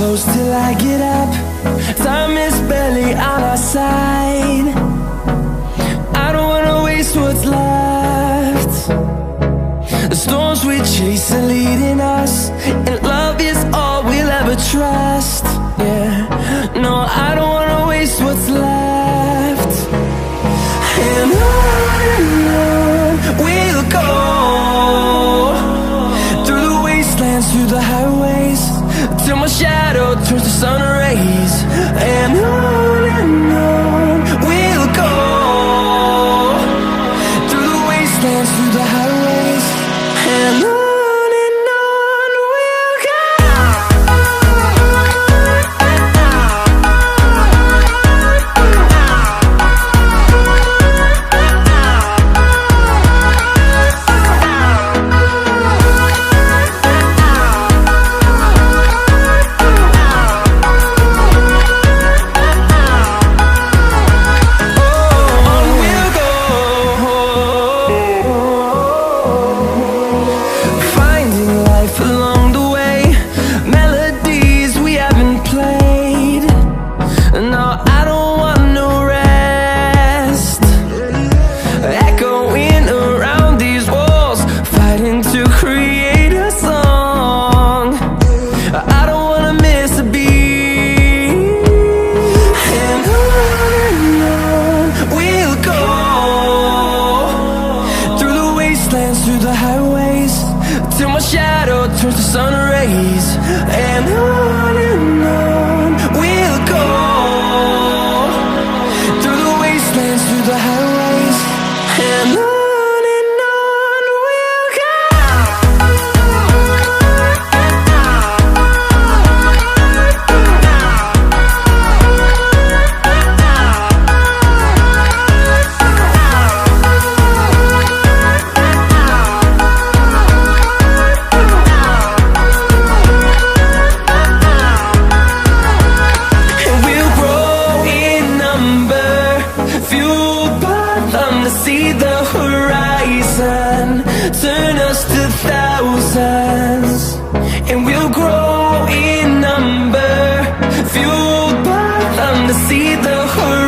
close till I get up. Time is barely on our side. I don't wanna waste what's left. The storms we chase are leading us, and love is all we'll ever trust. Yeah, no, I don't wanna waste what's left. And on we'll go, through the wastelands, through the highways, till my shadow turns to sun rays. And on we'll go, through the wastelands, through the highways, and on we'll go. Through the highways, till my shadow turns to sun rays. And on we'll go, through the wastelands, through the highways, and on we'll go. See the horizon, turn us to thousands, and we'll grow in number, fueled by them to see the horizon.